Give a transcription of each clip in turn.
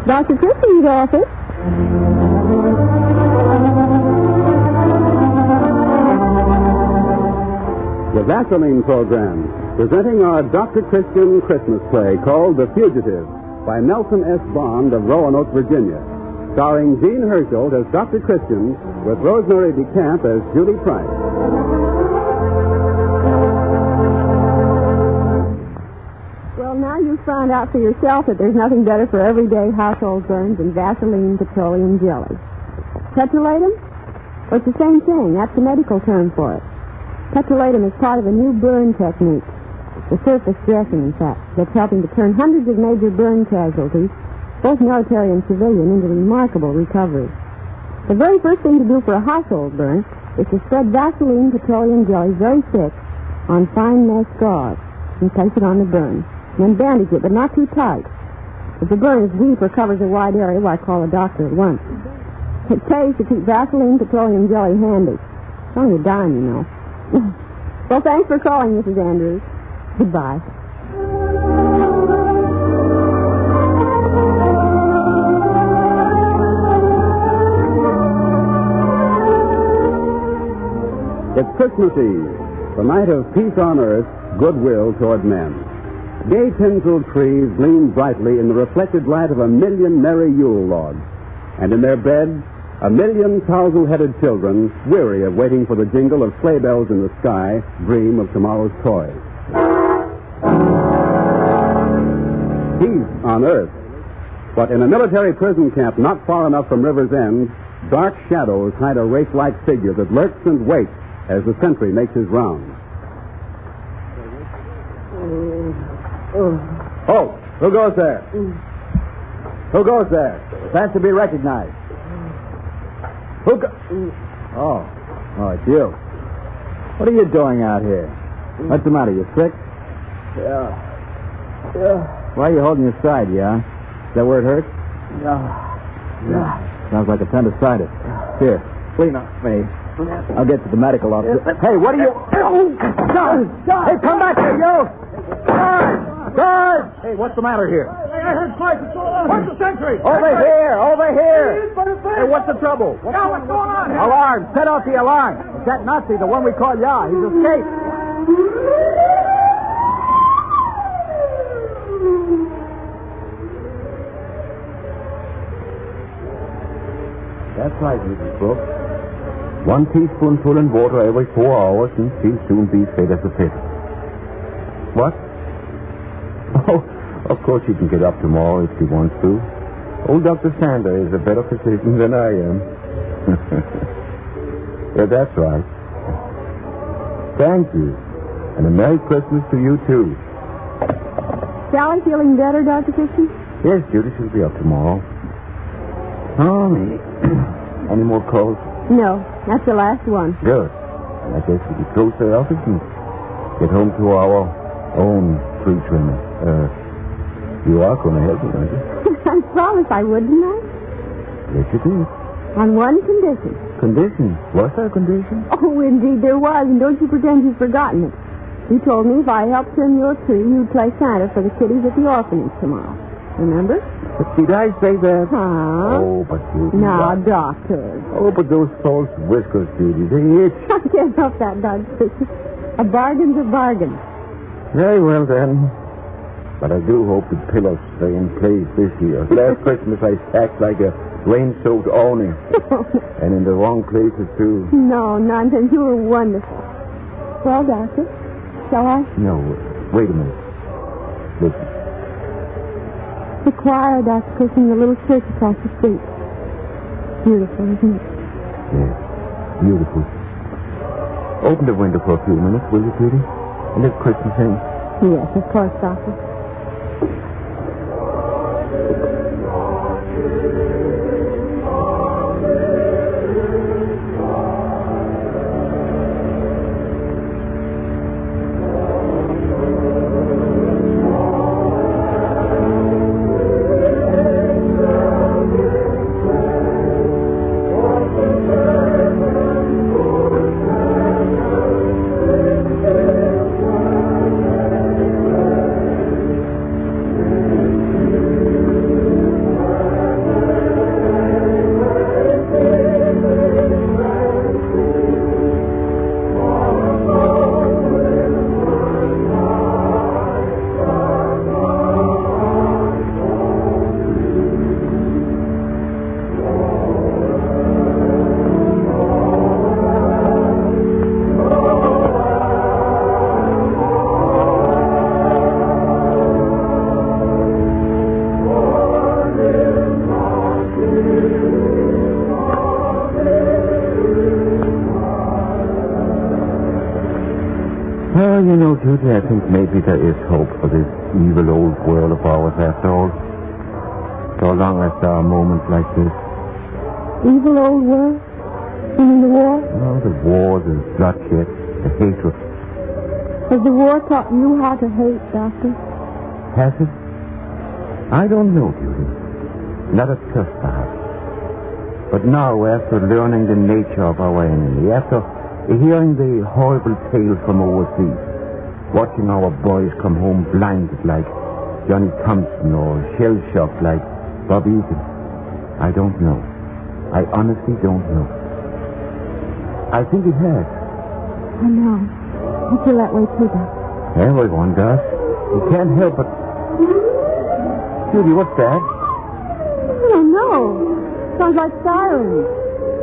Dr. Christian's office. The Vaseline Program, presenting our Dr. Christian Christmas play called The Fugitive by Nelson S. Bond of Roanoke, Virginia. Starring Jean Herschel as Dr. Christian with Rosemary DeCamp as Judy Price. Well, now you've found out for yourself that there's nothing better for everyday household burns than Vaseline petroleum jelly. Petrolatum? Well, it's the same thing. That's the medical term for it. Petrolatum is part of a new burn technique, the surface dressing, in fact, that's helping to turn hundreds of major burn casualties, both military and civilian, into remarkable recoveries. The very first thing to do for a household burn is to spread Vaseline petroleum jelly very thick on fine mesh gauze and place it on the burn. And then bandage it, but not too tight. If the burn is deep or covers a wide area, why, call a doctor at once. It pays to keep Vaseline petroleum jelly handy. It's only a dime, you know. Well, thanks for calling, Mrs. Andrews. Goodbye. It's Christmas Eve, the night of peace on earth, goodwill toward men. Gay tinsel trees gleam brightly in the reflected light of 1,000,000 merry Yule logs. And in their beds, 1,000,000 tousle-headed children, weary of waiting for the jingle of sleigh bells in the sky, dream of tomorrow's toys. Peace on earth. But in a military prison camp not far enough from River's End, dark shadows hide a wraith-like figure that lurks and waits as the sentry makes his rounds. Oh, who goes there? Who goes there? Stands to be recognized. Who go... Oh, it's you. What are you doing out here? What's the matter? You sick? Yeah. Why are you holding your side, yeah? Is that where it hurts? Yeah. Sounds like appendicitis. Here, clean up me. I'll get to the medical office. Hey, what are you... Hey, come back here, you! Guard! Hey, what's the matter here? Hey, I heard fights. What's the sentry? Over here! Hey, what's the trouble? What's going on here? Alarm! Set off the alarm! It's that Nazi, the one we call Ya. He's escaped. That's right, Mrs. Brooks. 1 teaspoonful in water every 4 hours, and she'll soon be fit as a fiddle. What? Oh, of course she can get up tomorrow if she wants to. Old Dr. Sander is a better physician than I am. Yeah, that's right. Thank you. And a Merry Christmas to you, too. Sally feeling better, Dr. Christian? Yes, Judy, she'll be up tomorrow. Oh, me. Any more calls? No, that's the last one. Good. I guess we could close the office and get home to our own tree trimming. You are going to help me, aren't you? I promised I would, didn't I? Yes, you did. On one condition. Condition? Was there a condition? Oh, indeed there was, and don't you pretend you've forgotten it. You told me if I helped trim your tree, you'd play Santa for the kiddies at the orphanage tomorrow. Remember? Did I say that? Huh? Oh, but Judy... Now, Doctor. Oh, but those false whiskers, Judy, they itch. I can't help that, Dr. Christian. A bargain's a bargain. Very well, then. But I do hope the pillows stay in place this year. Last Christmas I stacked like a rain-soaked awning. And in the wrong places, too. No, nonsense. You were wonderful. Well, Doctor, shall I? No, wait a minute. Listen. The choir, Dr. Christian, the little church across the street. Beautiful, isn't it? Yes, beautiful. Open the window for a few minutes, will you, Judy? And let Christmas in. Yes, of course, Doctor. Well, you know, Judy, I think maybe there is hope for this evil old world of ours after all. So long as there are moments like this. Evil old world? You mean the war? Oh, the war, the bloodshed, the hatred. Has the war taught you how to hate, Doctor? Has it? I don't know, Judy. Not at first, perhaps. But now, after learning the nature of our enemy, after hearing the horrible tales from overseas, watching our boys come home blinded like Johnny Thompson or shell-shocked like Bob Egan, I don't know. I honestly don't know. I think it has. I know. I feel that way too, Doctor. Everyone does. You can't help but... Judy, what's that? I don't know. Sounds like sirens.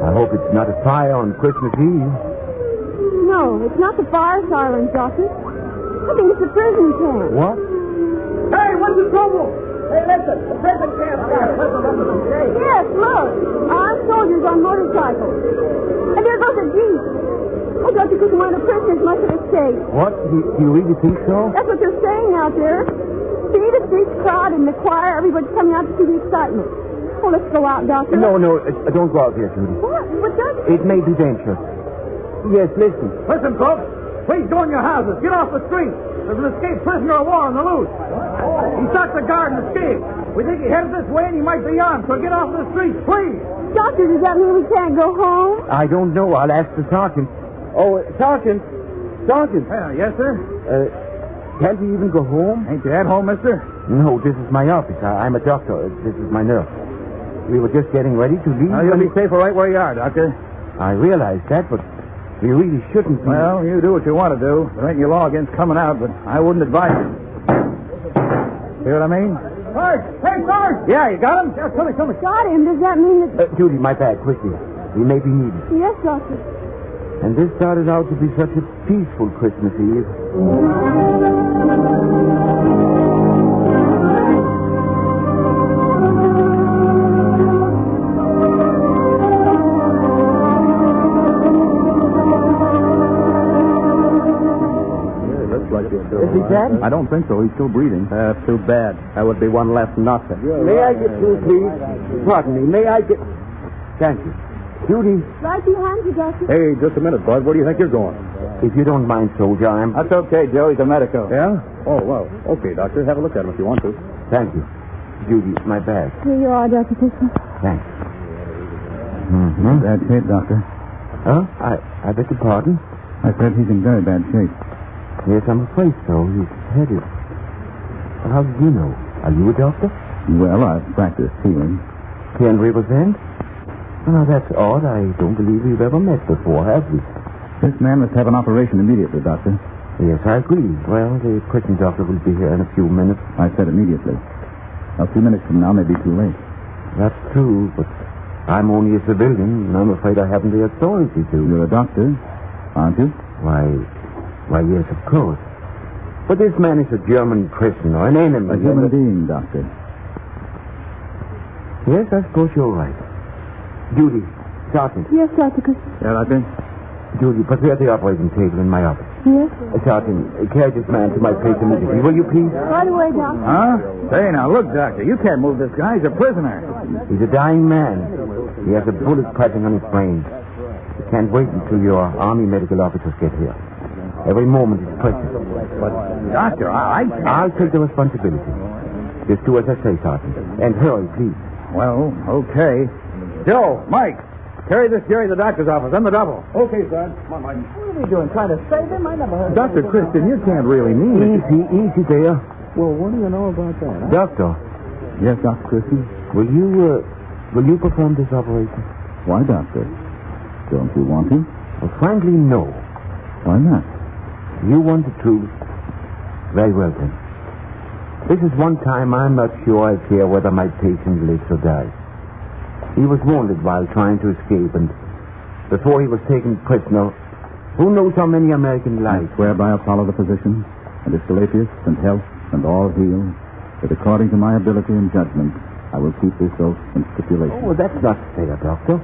I hope it's not a fire on Christmas Eve. No, it's not the fire sirens, Doctor. I think it's the prison camp. What? Hey, what's the trouble? Hey, listen, the prison camp got Yes, look. Armed soldiers on motorcycles. And there goes a jeep. I thought because one of the prisoners must have escaped. What? Do you really think so? That's what they're saying out there. See the streets crowded and the choir, everybody's coming out to see the excitement. Oh, let's go out, Doctor. No, don't go out here, Judy. What? What does It may be dangerous. Yes, listen. Listen, folks. Please go in your houses. Get off the street. There's an escaped prisoner of war on the loose. He shot the guard and escaped. We think he headed this way and he might be on, so get off the street, please. Doctor, does that mean we can't go home? I don't know. I'll ask the sergeant. Oh, Sergeant. Sergeant. Yes, sir? Can't you even go home? Ain't you at home, mister? No, this is my office. I'm a doctor. This is my nurse. We were just getting ready to leave. You'll be safer right where you are, Doctor. I realize that, but we really shouldn't be. Well, you do what you want to do. There ain't any law against coming out, but I wouldn't advise it. See what I mean? Sarge! Hey, Sarge! Yeah, you got him? Yeah, come here. Got him. Does that mean that... Judy, my bag, quickly. We may be needed. Yes, Doctor. And this started out to be such a peaceful Christmas Eve. Is he dead? I don't think so. He's still breathing. Too bad. That would be one less nothing. May I get two, please? Pardon me. May I get... Thank you. Judy. Right behind you, Doctor. Hey, just a minute, Bud. Where do you think you're going? If you don't mind, soldier, I'm... That's okay, Joe. He's a medico. Yeah? Oh, well. Okay, Doctor. Have a look at him if you want to. Thank you. Judy, my bag. Here you are, Dr. Fisher. Thanks. Mm-hmm. Bad shape, Doctor. Huh? I beg your pardon? I said he's in very bad shape. Yes, I'm afraid so. His head is... Well, how did you know? Are you a doctor? Well, I've practiced healing. Here in River's End? Oh, that's odd. I don't believe we've ever met before, have we? This man must have an operation immediately, Doctor. Yes, I agree. Well, the prison doctor will be here in a few minutes. I said immediately. A few minutes from now may be too late. That's true, but I'm only a civilian, and I'm afraid I haven't the authority to. You're a doctor, aren't you? Why, yes, of course. But this man is a German prisoner, an enemy. A human being, Doctor. Yes, I suppose you're right. Judy, Sergeant. Yes, Dr. Christopher. Yeah, Doctor? Judy, prepare the operating table in my office. Yes? Sergeant, carry this man to my place immediately, will you please? Right away, Doctor. Huh? Say, now, look, Doctor, you can't move this guy. He's a prisoner. He's a dying man. He has a bullet pressing on his brain. He can't wait until your Army medical officers get here. Every moment is precious. But, Doctor, I'll take the responsibility. Just do as I say, Sergeant. And hurry, please. Well, okay. Joe, Mike, carry this Jerry to the doctor's office. I'm the double. Okay, son. Come on, Mike. What are we doing, trying to save him? I never heard Dr. Christian, you can't really mean it. Easy there. Well, what do you know about that? Huh? Doctor, Yes, Dr. Christie? will you perform this operation? Why, Doctor? Don't you want to? Well, frankly, no. Why not? You want the truth? Very well, then. This is one time I'm not sure I care whether my patient lives or dies. He was wounded while trying to escape, and before he was taken prisoner, who knows how many American lives? I swear by Apollo the physician, and Asclepius, and health, and all heal, that according to my ability and judgment, I will keep this oath and stipulation. Oh, that's not fair, Doctor.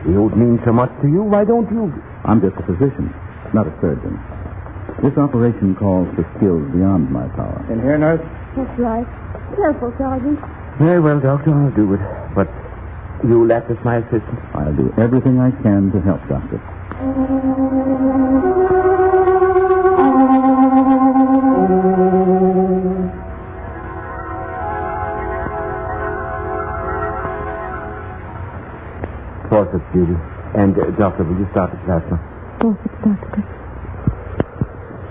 The oath means so much to you. Why don't you? I'm just a physician, not a surgeon. This operation calls for skills beyond my power. In here, nurse? That's right. Careful, Sergeant. Very well, Doctor, I'll do it. But you'll act as my assistant? I'll do everything I can to help, Doctor. Forceps, Judy. And, Doctor, will you start the plasma? Forceps, Doctor.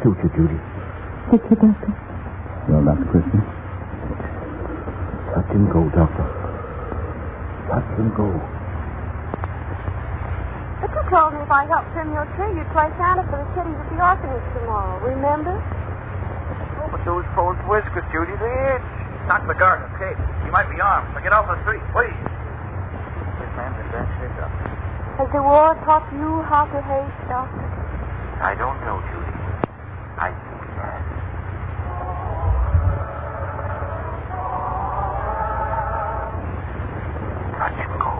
Suture, Judy. Thank you, Doctor. Well, Dr. Christian? Touch and go, Doctor. Touch and go. But you told me if I helped trim your tree, you'd play Santa for the kiddies at the orphanage tomorrow. Remember? Oh, but those false whiskers, Judy, they itch. Knock the gardener's cape. He might be armed, so get off the street, please. This man's in bad shape, Doctor. Has the war taught you how to hate, Doctor? I don't know, Judy. I think it has. Touch and go.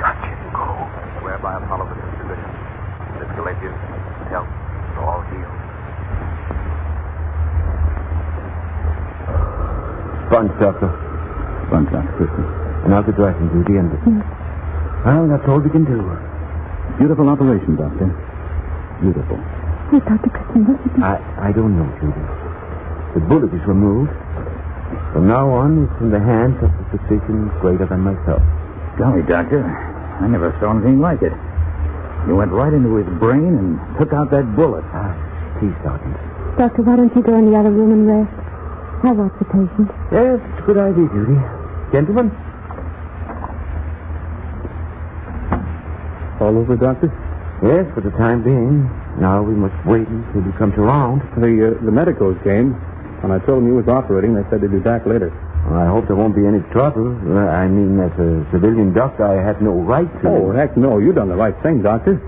Touch and go. Swear by Apollo for this civilian. This Galatius, health, all healed. Sponge, Doctor. Sponge, Dr. Christian. Another dressing, Judy, and... Well, that's all we can do. Beautiful operation, Doctor. Beautiful. Oh, Dr. Christian, what did you... I don't know, Judy. The bullet is removed. From now on, it's in the hands of the physician greater than myself. Golly, Doctor, I never saw anything like it. You went right into his brain and took out that bullet. Please, Sergeant. Doctor, why don't you go in the other room and rest? I'll watch the patient. Yes, it's a good idea, Judy. Gentlemen? All over, Doctor? Yes, for the time being. Now we must wait until he comes around. The medicos came. When I told them you was operating, they said they'd be back later. Well, I hope there won't be any trouble. I mean, as a civilian doctor, I had no right to... Oh, heck no. You done the right thing, Doctor.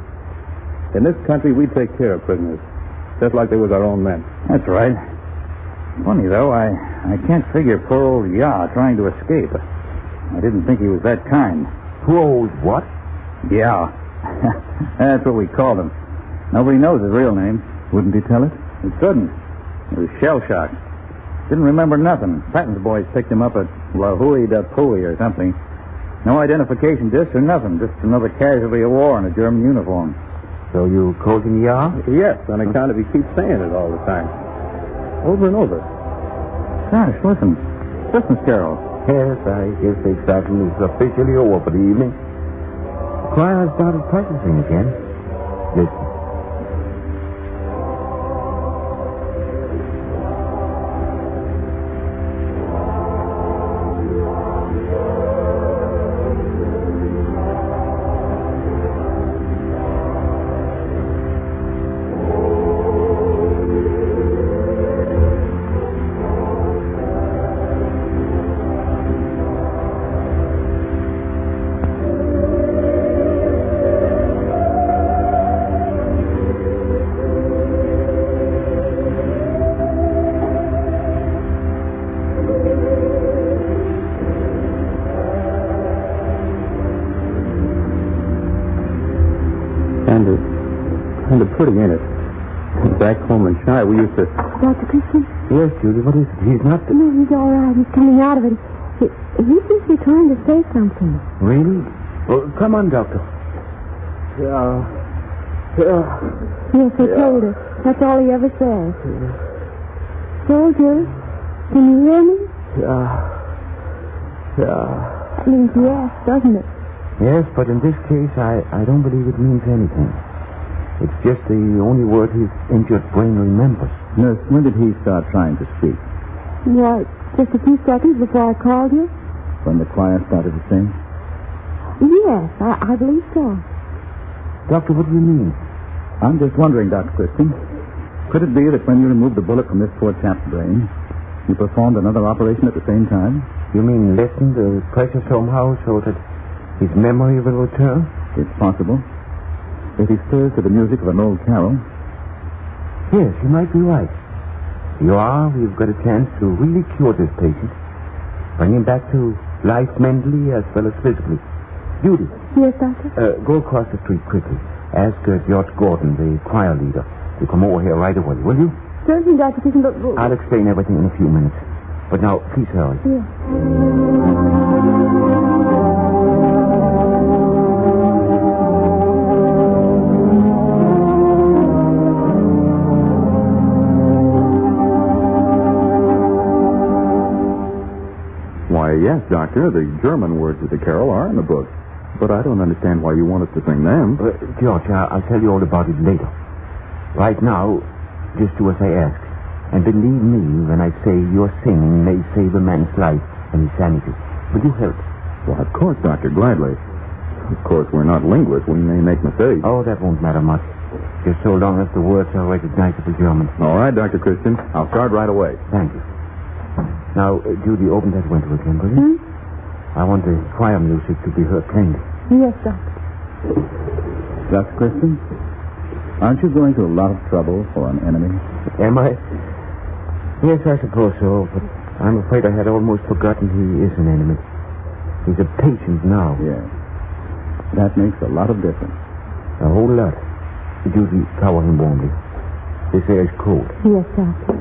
In this country, we take care of prisoners. Just like they was our own men. That's right. Funny, though, I can't figure poor old Ya trying to escape. I didn't think he was that kind. Poor old what? Ya. That's what we called him. Nobody knows his real name. Wouldn't he tell it? He couldn't. He was shell-shocked. Didn't remember nothing. Patton's boys picked him up at La Hui da Pui or something. No identification disc or nothing. Just another casualty of war in a German uniform. So you called him Ya? Yes, on account of he keeps saying it all the time. Over and over. Gosh, listen. Christmas carol. Yes, I guess the excitement is officially over for the evening. The choir has started practicing again. Listen. Kind of pretty, ain't it? Back home in Shy, we used to... Dr. Christian? Yes, Judy, what is it? He's not... No, he's all right. He's coming out of it. He seems to be trying to say something. Really? Well, come on, Doctor. Yes, I told her. That's all he ever says. Soldier, can you hear me? That means yes, doesn't it? Yes, but in this case, I don't believe it means anything. It's just the only word his injured brain remembers. Nurse, when did he start trying to speak? Why, just a few seconds before I called you. When the choir started to sing? Yes, I believe so. Doctor, what do you mean? I'm just wondering, Dr. Christian. Could it be that when you removed the bullet from this poor chap's brain, you performed another operation at the same time? You mean lessen the pressure somehow so that his memory will return? It's possible. If he stirs to the music of an old carol. Yes, you might be right. We've got a chance to really cure this patient. Bring him back to life mentally as well as physically. Judy. Yes, Doctor? Go across the street quickly. Ask George Gordon, the choir leader. You come over here right away, will you? Certainly, Dr. Christian, but... I'll explain everything in a few minutes. But now, please hurry. Yeah. Why, yes, Doctor, the German words of the carol are in the book. But I don't understand why you want us to sing them. George, I'll tell you all about it later. Right now, just do as I ask. And believe me when I say your singing may save a man's life and his sanity. Will you help? Well, of course, Doctor, gladly. Of course, we're not linguists. We may make mistakes. Oh, that won't matter much. Just so long as the words are recognizable German. All right, Dr. Christian. I'll start right away. Thank you. Now, Judy, open that window again, will you? I want the choir music to be heard plainly. Yes, Doctor. Dr. Christian, aren't you going to a lot of trouble for an enemy? Am I? Yes, I suppose so, but I'm afraid I had almost forgotten he is an enemy. He's a patient now. Yes. That makes a lot of difference. A whole lot. Judy, cover him warmly. This air is cold. Yes, Doctor.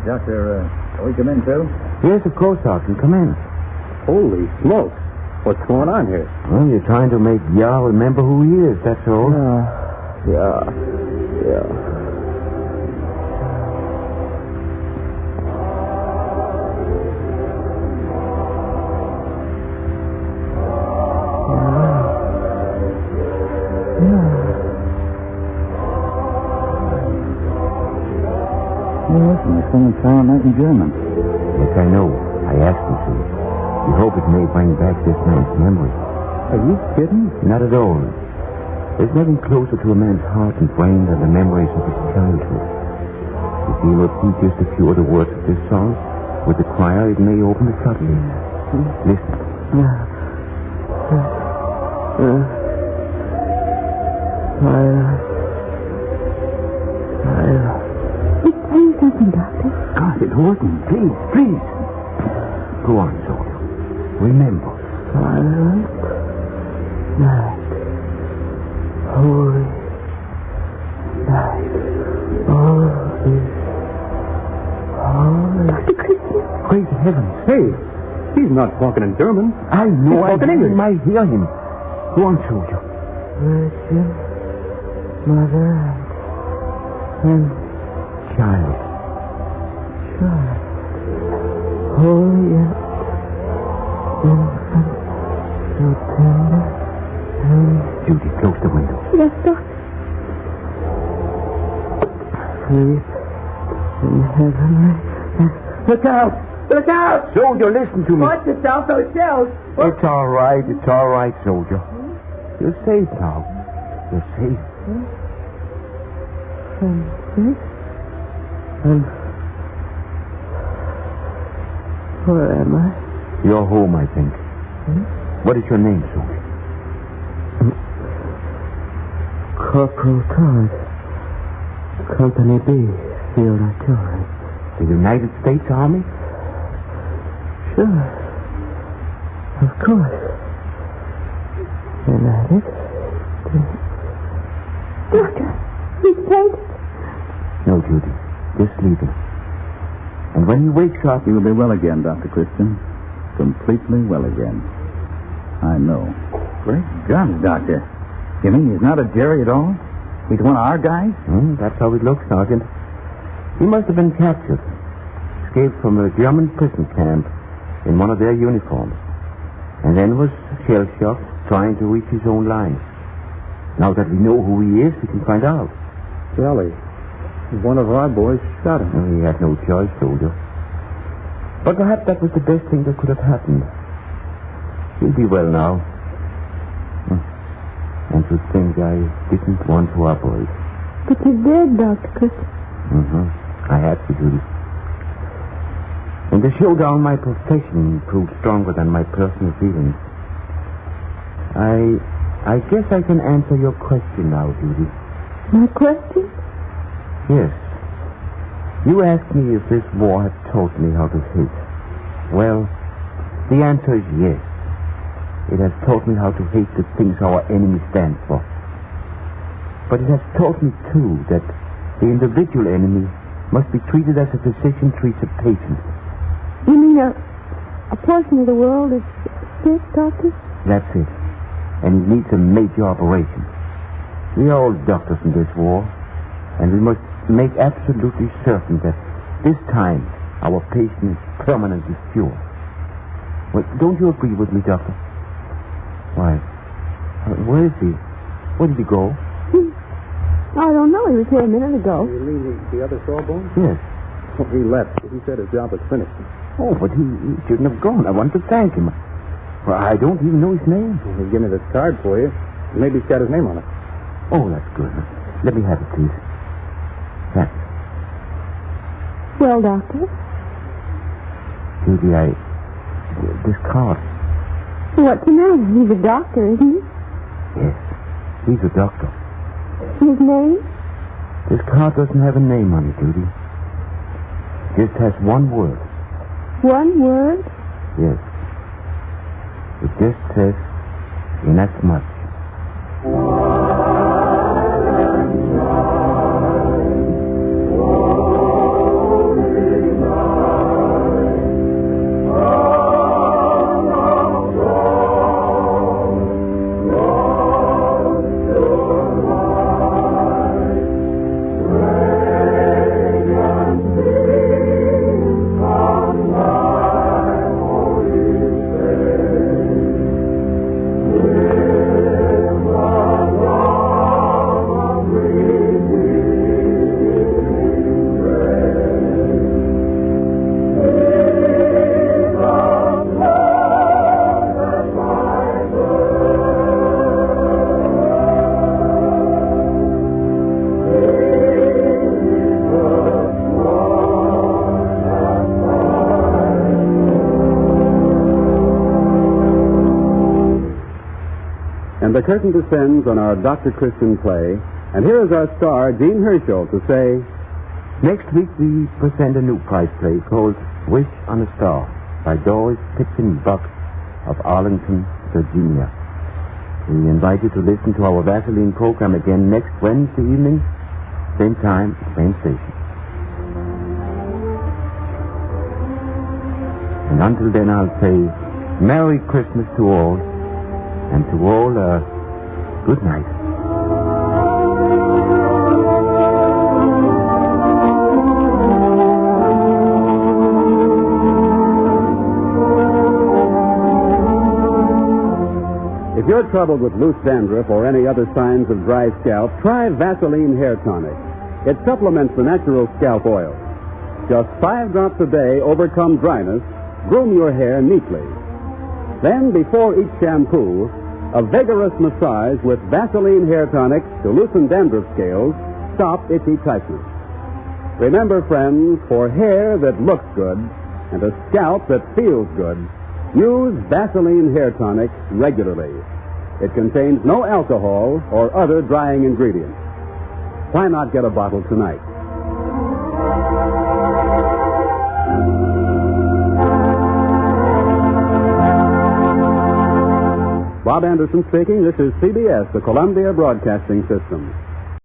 Doctor, we come in, too? Yes, of course, Sergeant. Come in. Holy smokes. What's going on here? Well, you're trying to make Yah remember who he is, that's all. Yeah. Listen, they're singing Silent Night in German. Yes, I know. I asked him to. We hope it may bring back this man's memory. Are you kidding? Not at all. There's nothing closer to a man's heart and brain than the memories of his childhood. If he repeat just a few of the words of this song with the choir, it may open the floodgates. Listen. He's saying something, Doctor. God, it wasn't. Please. Go on, soldier. Remember. Silent night. Holy night. All is holy. Dr. Christian. Great heavens. Hey, he's not talking in German. I know. He's talking English. I hear him. Go on, soldier. Virgin Mother and Child. holy infant, so tender and Judy, close the window. Yes, Doctor. sleep in heavenly. Look out! Look out! Soldier, listen to me. Watch yourself, those shells. It's all right, soldier. You're safe now. You're safe. And where am I? You're home, I think. What is your name, soldier? Corporal Todd, Company B, Field Artillery. The United States Army? Sure. Of course. United. Doctor, he's fainted. No, Judy. Just leave him. And when he wakes up... He will be well again, Dr. Christian. Completely well again. I know. Great guns, Doctor. You mean he's not a Jerry at all? He's one of our guys? That's how it looks, Sergeant. He must have been captured. Escaped from a German prison camp in one of their uniforms. And then was shell-shocked, trying to reach his own lines. Now that we know who he is, we can find out. Sally, one of our boys shot him. Well, he had no choice, soldier. But perhaps that was the best thing that could have happened. He'll be well now. And to think I didn't want to operate. But you did, Dr. Christian. I had to, Judy. In the showdown, my profession proved stronger than my personal feelings. I guess I can answer your question now, Judy. My question? Yes. You asked me if this war had taught me how to hate. Well, the answer is yes. It has taught me how to hate the things our enemies stand for. But it has taught me, too, that the individual enemy must be treated as a physician treats a patient. You mean a portion of the world is sick, Doctor? That's it. And he needs a major operation. We are all doctors in this war, and we must make absolutely certain that this time our patient is permanently cured. Well, don't you agree with me, Doctor? Why? Where is he? Where did he go? I don't know. He was here a minute ago. You mean the other sawbone? Yes. Well, he left. He said his job was finished. Oh, but he shouldn't have gone. I want to thank him. Well, I don't even know his name. He's giving me this card for you. Maybe he's got his name on it. Oh, that's good. Let me have it, please. Thanks. Well, Doctor? Judy, this card. What's the matter? He's a doctor, isn't he? Yes, he's a doctor. His name? This card doesn't have a name on it, Judy. It just has one word. One word? Yes. It just says, inasmuch. And the curtain descends on our Dr. Christian play, and here is our star, Jean Herschel, to say, Next week we present a new prize play called Wish on a Star by Doris Pitkin Buck of Arlington, Virginia. We invite you to listen to our Vaseline program again next Wednesday evening, same time, same station. And until then, I'll say Merry Christmas to all, and to all, good night. if you're troubled with loose dandruff or any other signs of dry scalp, try Vaseline Hair Tonic. It supplements the natural scalp oil. Just 5 drops a day overcome dryness, groom your hair neatly. Then, before each shampoo, a vigorous massage with Vaseline Hair Tonic to loosen dandruff scales, stop itchy tightness. Remember, friends, for hair that looks good and a scalp that feels good, use Vaseline Hair Tonic regularly. It contains no alcohol or other drying ingredients. Why not get a bottle tonight? Bob Anderson speaking. This is CBS, the Columbia Broadcasting System.